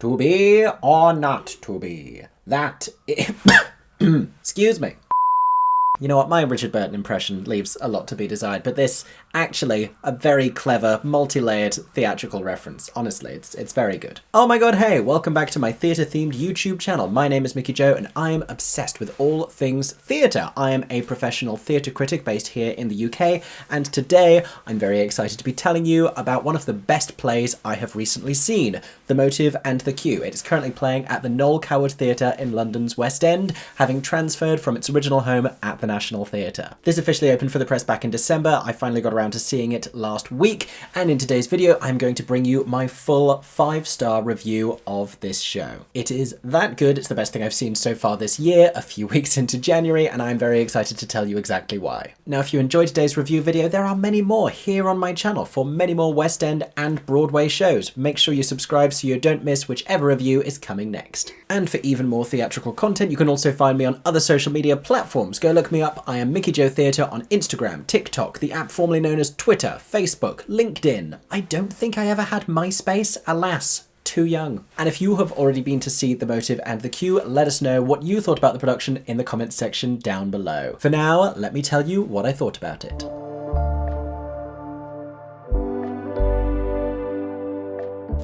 To be or not to be? That excuse me. You know what, my Richard Burton impression leaves a lot to be desired, but this, actually, a very clever, multi-layered theatrical reference. Honestly, it's very good. Oh my god, hey, welcome back to my theatre-themed YouTube channel. My name is Mickey Joe, and I am obsessed with all things theatre. I am a professional theatre critic based here in the UK, and today I'm very excited to be telling you about one of the best plays I have recently seen, The Motive and the Cue. It is currently playing at the Noel Coward Theatre in London's West End, having transferred from its original home at the National Theatre. This officially opened for the press back in December. I finally got around to seeing it last week, and in today's video I'm going to bring you my full 5-star review of this show. It is that good, it's the best thing I've seen so far this year, a few weeks into January, and I'm very excited to tell you exactly why. Now, if you enjoyed today's review video, there are many more here on my channel for many more West End and Broadway shows. Make sure you subscribe so you don't miss whichever review is coming next. And for even more theatrical content, you can also find me on other social media platforms. Go look me up. I am Mickey Joe Theatre on Instagram, TikTok, the app formerly known as Twitter, Facebook, LinkedIn. I don't think I ever had MySpace, alas. Too young. And if you have already been to see The Motive and the Cue, let us know what you thought about the production in the comments section down below. For now, let me tell you what I thought about it.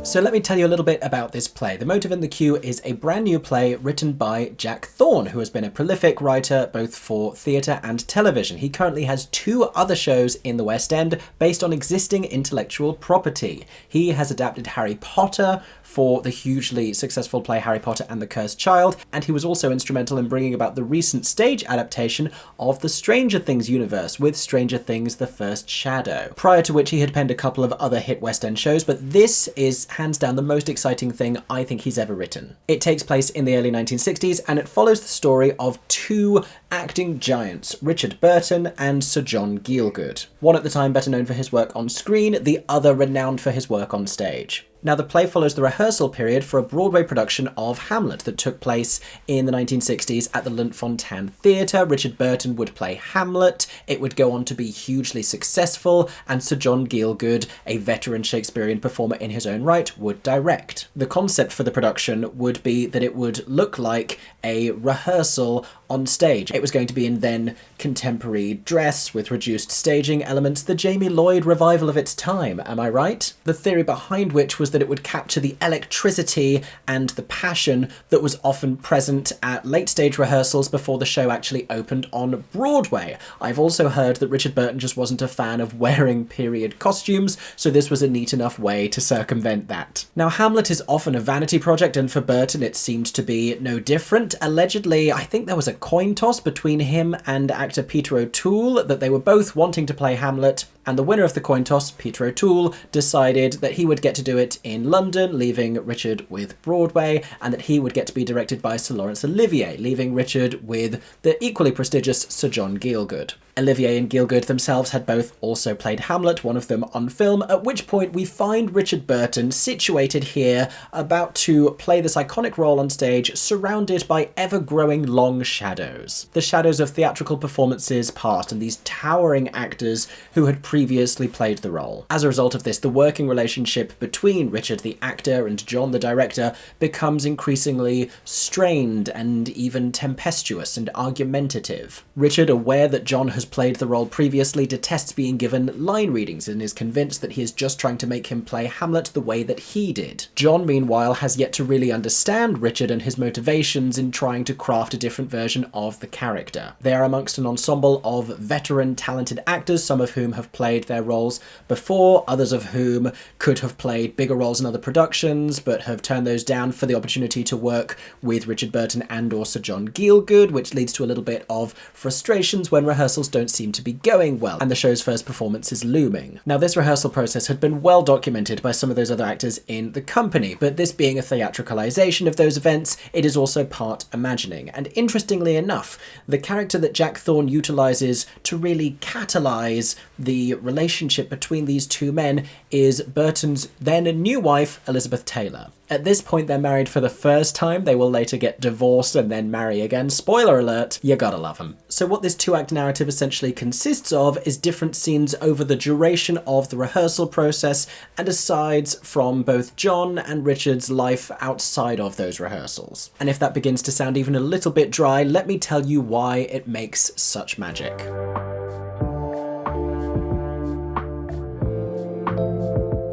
So let me tell you a little bit about this play. The Motive and the Cue is a brand new play written by Jack Thorne, who has been a prolific writer both for theatre and television. He currently has 2 other shows in the West End based on existing intellectual property. He has adapted Harry Potter for the hugely successful play Harry Potter and the Cursed Child, and he was also instrumental in bringing about the recent stage adaptation of the Stranger Things universe with Stranger Things: The First Shadow, prior to which he had penned a couple of other hit West End shows, but this is hands down the most exciting thing I think he's ever written. It takes place in the early 1960s, and it follows the story of 2 acting giants, Richard Burton and Sir John Gielgud. One at the time better known for his work on screen, the other renowned for his work on stage. Now, the play follows the rehearsal period for a Broadway production of Hamlet that took place in the 1960s at the Lunt-Fontanne Theatre. Richard Burton would play Hamlet. It would go on to be hugely successful, and Sir John Gielgud, a veteran Shakespearean performer in his own right, would direct. The concept for the production would be that it would look like a rehearsal on stage. It was going to be in then contemporary dress with reduced staging elements, the Jamie Lloyd revival of its time, am I right? The theory behind which was that it would capture the electricity and the passion that was often present at late-stage rehearsals before the show actually opened on Broadway. I've also heard that Richard Burton just wasn't a fan of wearing period costumes, so this was a neat enough way to circumvent that. Now, Hamlet is often a vanity project, and for Burton it seemed to be no different. Allegedly, I think there was a coin toss between him and actor Peter O'Toole that they were both wanting to play Hamlet, and the winner of the coin toss, Peter O'Toole, decided that he would get to do it in London, leaving Richard with Broadway, and that he would get to be directed by Sir Laurence Olivier, leaving Richard with the equally prestigious Sir John Gielgud. Olivier and Gielgud themselves had both also played Hamlet, one of them on film, at which point we find Richard Burton situated here, about to play this iconic role on stage, surrounded by ever-growing long shadows. The shadows of theatrical performances past, and these towering actors who had previously played the role. As a result of this, the working relationship between Richard the actor and John the director becomes increasingly strained and even tempestuous and argumentative. Richard, aware that John has played the role previously, detests being given line readings and is convinced that he is just trying to make him play Hamlet the way that he did. John, meanwhile, has yet to really understand Richard and his motivations in trying to craft a different version of the character. They are amongst an ensemble of veteran, talented actors, some of whom have played their roles before, others of whom could have played bigger roles in other productions, but have turned those down for the opportunity to work with Richard Burton and or Sir John Gielgud, which leads to a little bit of frustrations when rehearsals don't seem to be going well, and the show's first performance is looming. Now, this rehearsal process had been well documented by some of those other actors in the company, but this being a theatricalization of those events, it is also part imagining. And interestingly enough, the character that Jack Thorne utilizes to really catalyze the the relationship between these two men is Burton's then new wife, Elizabeth Taylor. At this point, they're married for the first time. They will later get divorced and then marry again. Spoiler alert, you gotta love them. So what this two-act narrative essentially consists of is different scenes over the duration of the rehearsal process and asides from both John and Richard's life outside of those rehearsals. And if that begins to sound even a little bit dry, let me tell you why it makes such magic.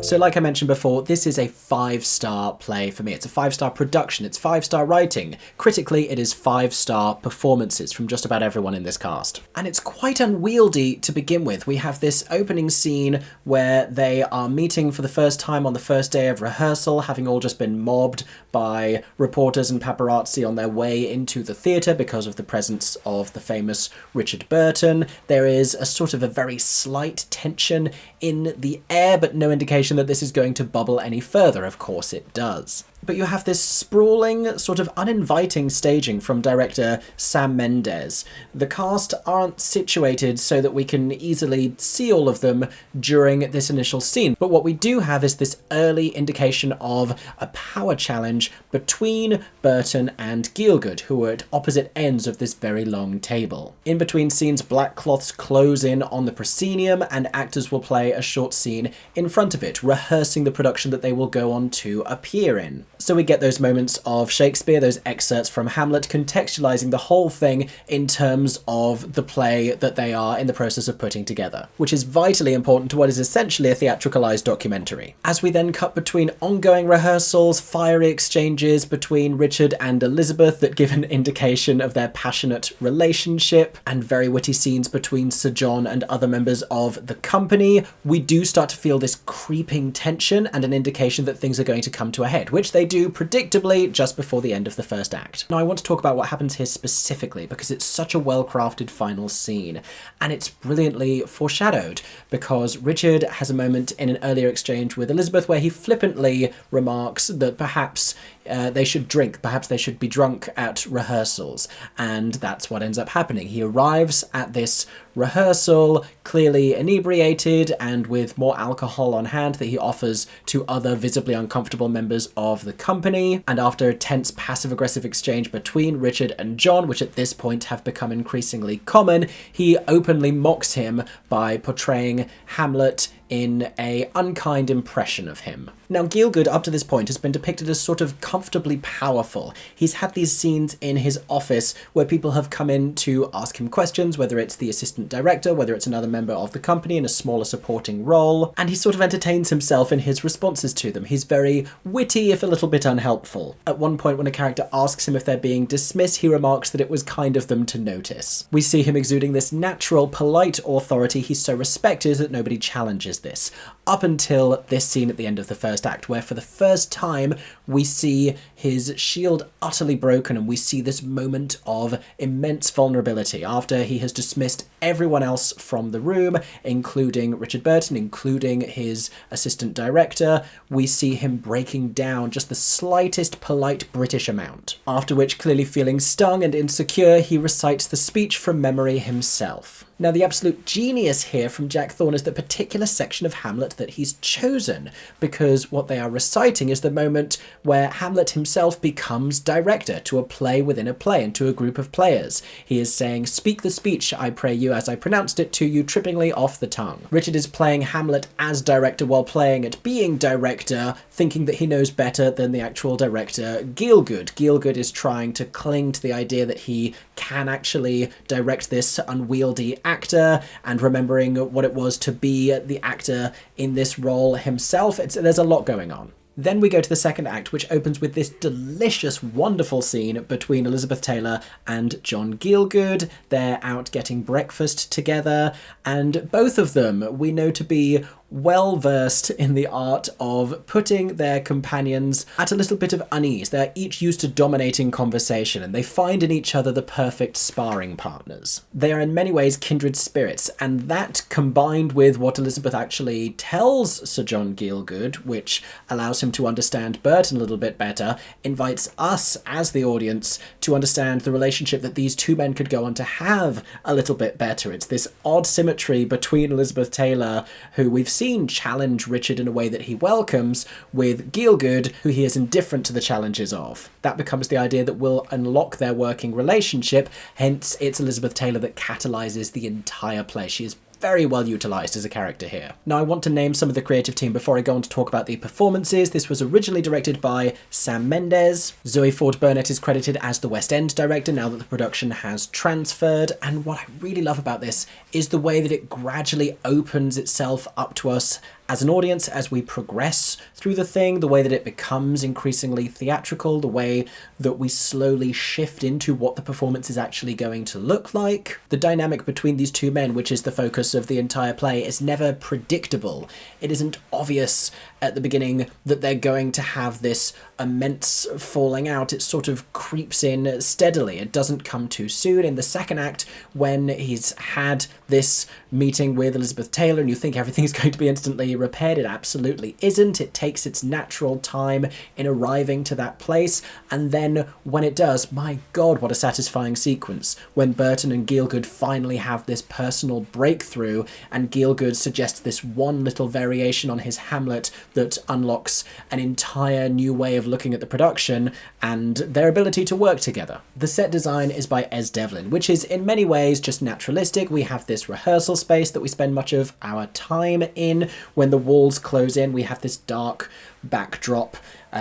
So like I mentioned before, this is a 5-star play for me. It's a 5-star production, it's 5-star writing. Critically, it is 5-star performances from just about everyone in this cast. And it's quite unwieldy to begin with. We have this opening scene where they are meeting for the first time on the first day of rehearsal, having all just been mobbed by reporters and paparazzi on their way into the theatre because of the presence of the famous Richard Burton. There is a sort of a very slight tension in the air, but no indication that this is going to bubble any further. Of course it does. But you have this sprawling, sort of uninviting staging from director Sam Mendes. The cast aren't situated so that we can easily see all of them during this initial scene. But what we do have is this early indication of a power challenge between Burton and Gielgud, who are at opposite ends of this very long table. In between scenes, black cloths close in on the proscenium and actors will play a short scene in front of it, rehearsing the production that they will go on to appear in. So we get those moments of Shakespeare, those excerpts from Hamlet, contextualizing the whole thing in terms of the play that they are in the process of putting together, which is vitally important to what is essentially a theatricalized documentary. As we then cut between ongoing rehearsals, fiery exchanges between Richard and Elizabeth that give an indication of their passionate relationship, and very witty scenes between Sir John and other members of the company, we do start to feel this creeping tension and an indication that things are going to come to a head, which they do predictably just before the end of the first act. Now I want to talk about what happens here specifically because it's such a well-crafted final scene, and it's brilliantly foreshadowed because Richard has a moment in an earlier exchange with Elizabeth where he flippantly remarks that perhaps they should drink, perhaps they should be drunk at rehearsals, and that's what ends up happening. He arrives at this rehearsal clearly inebriated and with more alcohol on hand that he offers to other visibly uncomfortable members of the company, and after a tense passive-aggressive exchange between Richard and John, which at this point have become increasingly common, he openly mocks him by portraying Hamlet in a unkind impression of him. Now, Gielgud up to this point has been depicted as sort of comfortably powerful. He's had these scenes in his office where people have come in to ask him questions, whether it's the assistant director, whether it's another member of the company in a smaller supporting role, and he sort of entertains himself in his responses to them. He's very witty, if a little bit unhelpful. At one point, when a character asks him if they're being dismissed, he remarks that it was kind of them to notice. We see him exuding this natural, polite authority. He's so respected that nobody challenges this, up until this scene at the end of the first act, where for the first time we see his shield utterly broken and we see this moment of immense vulnerability after he has dismissed everyone else from the room, including Richard Burton, including his assistant director. We see him breaking down just the slightest polite British amount, after which, clearly feeling stung and insecure, he recites the speech from memory himself. Now, the absolute genius here from Jack Thorne is the particular section of Hamlet that he's chosen, because what they are reciting is the moment where Hamlet himself becomes director to a play within a play and to a group of players. He is saying, "Speak the speech, I pray you, as I pronounced it to you trippingly off the tongue." Richard is playing Hamlet as director while playing at being director, thinking that he knows better than the actual director, Gielgud. Gielgud is trying to cling to the idea that he can actually direct this unwieldy actor, and remembering what it was to be the actor in this role himself. There's a lot going on. Then we go to the second act, which opens with this delicious, wonderful scene between Elizabeth Taylor and John Gielgud. They're out getting breakfast together, and both of them we know to be well versed in the art of putting their companions at a little bit of unease. They're each used to dominating conversation, and they find in each other the perfect sparring partners. They are in many ways kindred spirits, and that, combined with what Elizabeth actually tells Sir John Gielgud, which allows him to understand Burton a little bit better, invites us as the audience to understand the relationship that these two men could go on to have a little bit better. It's this odd symmetry between Elizabeth Taylor, who we've seen challenge Richard in a way that he welcomes, with Gielgud, who he is indifferent to the challenges of. That becomes the idea that will unlock their working relationship, hence it's Elizabeth Taylor that catalyses the entire play. She is very well utilised as a character here. Now, I want to name some of the creative team before I go on to talk about the performances. This was originally directed by Sam Mendes. Zoe Ford-Burnett is credited as the West End director now that the production has transferred, and what I really love about this is the way that it gradually opens itself up to us as an audience as we progress through the thing, the way that it becomes increasingly theatrical, the way that we slowly shift into what the performance is actually going to look like. The dynamic between these two men, which is the focus of the entire play, is never predictable. It isn't obvious at the beginning that they're going to have this immense falling out. It sort of creeps in steadily. It doesn't come too soon. In the second act, when he's had this meeting with Elizabeth Taylor and you think everything's going to be instantly repaired, it absolutely isn't. It takes its natural time in arriving to that place, and then when it does, my god, what a satisfying sequence when Burton and Gielgud finally have this personal breakthrough, and Gielgud suggests this one little variation on his Hamlet that unlocks an entire new way of looking at the production and their ability to work together. The set design is by Es Devlin, which is in many ways just naturalistic. We have this rehearsal space that we spend much of our time in. When the walls close in, we have this dark backdrop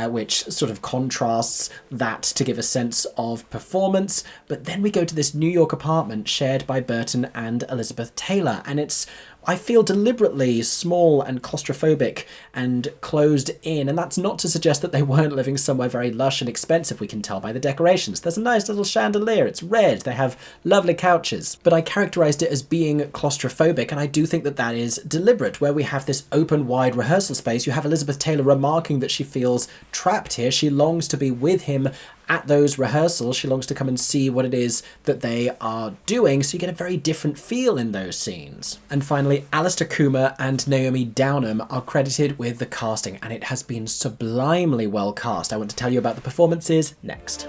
which sort of contrasts that to give a sense of performance. But then we go to this New York apartment shared by Burton and Elizabeth Taylor, and it's, I feel, deliberately small and claustrophobic and closed in, and that's not to suggest that they weren't living somewhere very lush and expensive. We can tell by the decorations. There's a nice little chandelier, it's red, they have lovely couches, but I characterised it as being claustrophobic, and I do think that that is deliberate. Where we have this open, wide rehearsal space, you have Elizabeth Taylor remarking that she feels trapped here. She longs to be with him at those rehearsals. She longs to come and see what it is that they are doing, so you get a very different feel in those scenes. And finally, Alistair Coomer and Naomi Downham are credited with the casting, and it has been sublimely well cast. I want to tell you about the performances next.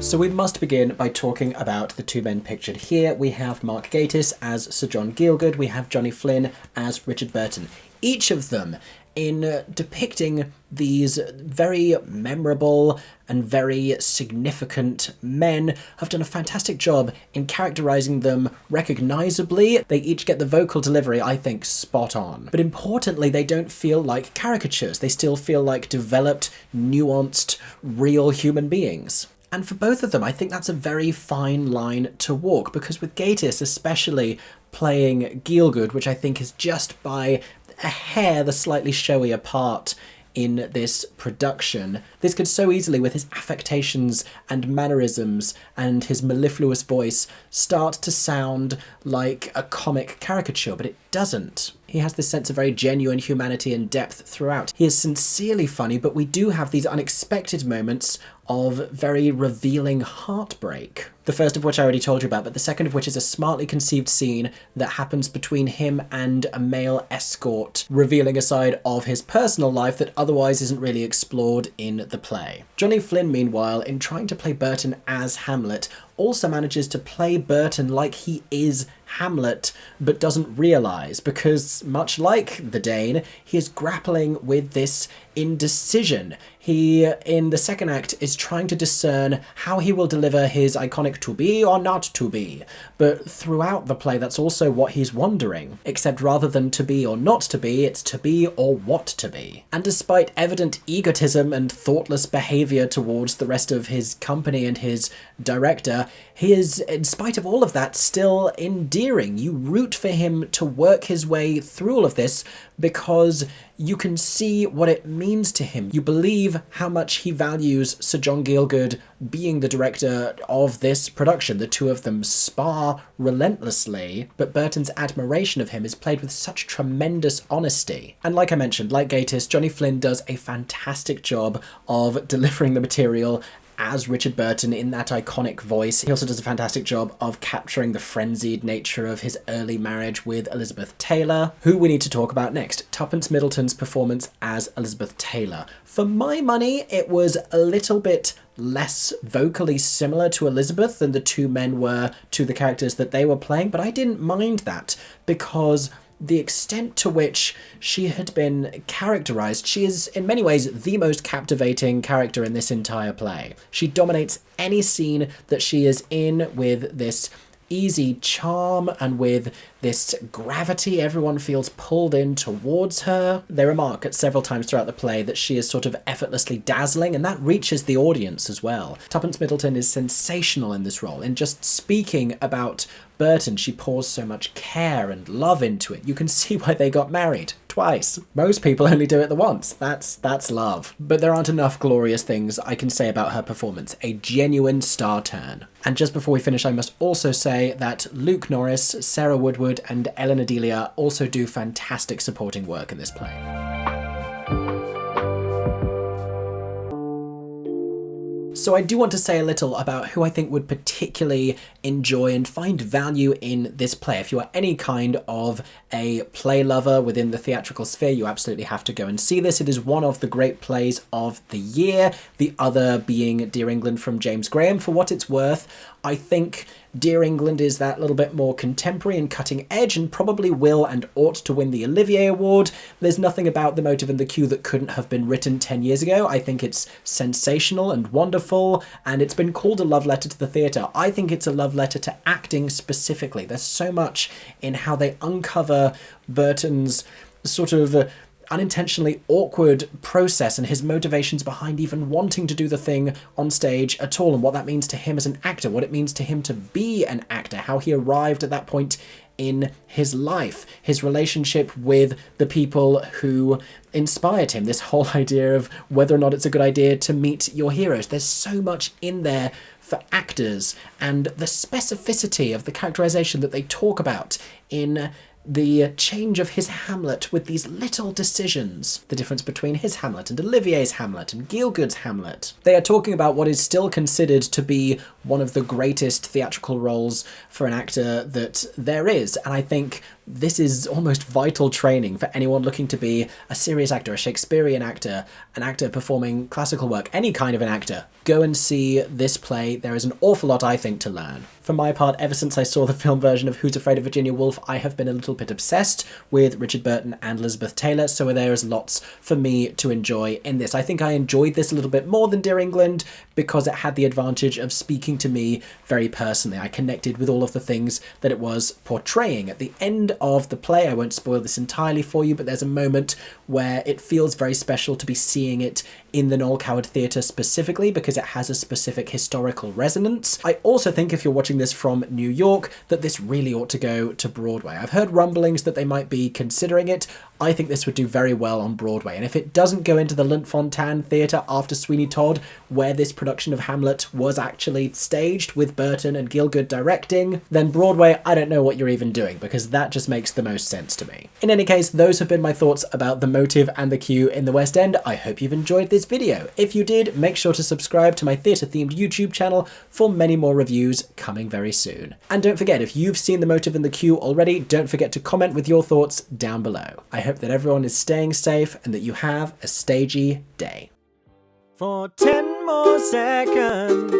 So we must begin by talking about the two men pictured here. We have Mark Gatiss as Sir John Gielgud, we have Johnny Flynn as Richard Burton. Each of them, in depicting these very memorable and very significant men, have done a fantastic job in characterising them recognisably. They each get the vocal delivery, I think, spot on. But importantly, they don't feel like caricatures. They still feel like developed, nuanced, real human beings. And for both of them, I think that's a very fine line to walk, because with Gatiss especially playing Gielgud, which I think is just by a hair the slightly showier part in this production, this could so easily, with his affectations and mannerisms and his mellifluous voice, start to sound like a comic caricature, but it doesn't. He has this sense of very genuine humanity and depth throughout. He is sincerely funny, but we do have these unexpected moments of very revealing heartbreak. The first of which I already told you about, but the second of which is a smartly conceived scene that happens between him and a male escort, revealing a side of his personal life that otherwise isn't really explored in the play. Johnny Flynn, meanwhile, in trying to play Burton as Hamlet, also manages to play Burton like he is Hamlet, but doesn't realise, because much like the Dane, he is grappling with this indecision. He, in the second act, is trying to discern how he will deliver his iconic to be or not to be, but throughout the play that's also what he's wondering, except rather than to be or not to be, it's to be or what to be. And despite evident egotism and thoughtless behaviour towards the rest of his company and his director, he is, in spite of all of that, still endearing endearing. You root for him to work his way through all of this because you can see what it means to him. You believe how much he values Sir John Gielgud being the director of this production. The two of them spar relentlessly, but Burton's admiration of him is played with such tremendous honesty. And like I mentioned, like Gatiss, Johnny Flynn does a fantastic job of delivering the material as Richard Burton in that iconic voice. He also does a fantastic job of capturing the frenzied nature of his early marriage with Elizabeth Taylor, who we need to talk about next. Tuppence Middleton's performance as Elizabeth Taylor. For my money, it was a little bit less vocally similar to Elizabeth than the two men were to the characters that they were playing, but I didn't mind that because the extent to which she had been characterized, she is in many ways the most captivating character in this entire play. She dominates any scene that she is in with this easy charm and with this gravity. Everyone feels pulled in towards her. They remark at several times throughout the play that she is sort of effortlessly dazzling, and that reaches the audience as well. Tuppence Middleton is sensational in this role. In just speaking about Burton, she pours so much care and love into it. You can see why they got married twice. Most people only do it the once. That's love. But there aren't enough glorious things I can say about her performance. A genuine star turn. And just before we finish, I must also say that Luke Norris, Sarah Woodward, and Ellen Adelia also do fantastic supporting work in this play. So I do want to say a little about who I think would particularly enjoy and find value in this play. If you are any kind of a play lover within the theatrical sphere, you absolutely have to go and see this. It is one of the great plays of the year, the other being Dear England from James Graham. For what it's worth, I think Dear England is that little bit more contemporary and cutting edge and probably will and ought to win the Olivier Award. There's nothing about the motive and the cue that couldn't have been written 10 years ago. I think it's sensational and wonderful, and it's been called a love letter to the theatre. I think it's a love letter to acting specifically. There's so much in how they uncover Burton's sort of unintentionally awkward process and his motivations behind even wanting to do the thing on stage at all, and what that means to him as an actor, what it means to him to be an actor, how he arrived at that point in his life, his relationship with the people who inspired him, this whole idea of whether or not it's a good idea to meet your heroes. There's so much in there for actors, and the specificity of the characterization that they talk about in the change of his Hamlet with these little decisions, the difference between his Hamlet and Olivier's Hamlet and Gielgud's Hamlet. They are talking about what is still considered to be one of the greatest theatrical roles for an actor that there is, and I think this is almost vital training for anyone looking to be a serious actor, a Shakespearean actor, an actor performing classical work, any kind of an actor. Go and see this play. There is an awful lot, I think, to learn. For my part, ever since I saw the film version of Who's Afraid of Virginia Woolf, I have been a little bit obsessed with Richard Burton and Elizabeth Taylor, so there is lots for me to enjoy in this. I think I enjoyed this a little bit more than Dear England because it had the advantage of speaking to me very personally. I connected with all of the things that it was portraying. At the end of the play, I won't spoil this entirely for you, but there's a moment where it feels very special to be seeing it in the Noel Coward Theatre specifically because it has a specific historical resonance. I also think if you're watching this from New York that this really ought to go to Broadway. I've heard rumblings that they might be considering it. I think this would do very well on Broadway, and if it doesn't go into the Lunt-Fontanne Theatre after Sweeney Todd, where this production of Hamlet was actually staged with Burton and Gielgud directing, then Broadway, I don't know what you're even doing, because that just makes the most sense to me. In any case, those have been my thoughts about the motive and the cue in the West End. I hope you've enjoyed this video. If you did, make sure to subscribe to my theatre-themed YouTube channel for many more reviews coming very soon. And don't forget, if you've seen the motive and the cue already, don't forget to comment with your thoughts down below. I hope that everyone is staying safe and that you have a stagey day. For 10 more seconds,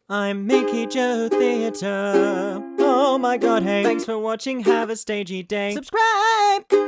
I'm Mickey Joe Theatre. Oh my god, hey, thanks for watching, have a stagey day. Subscribe!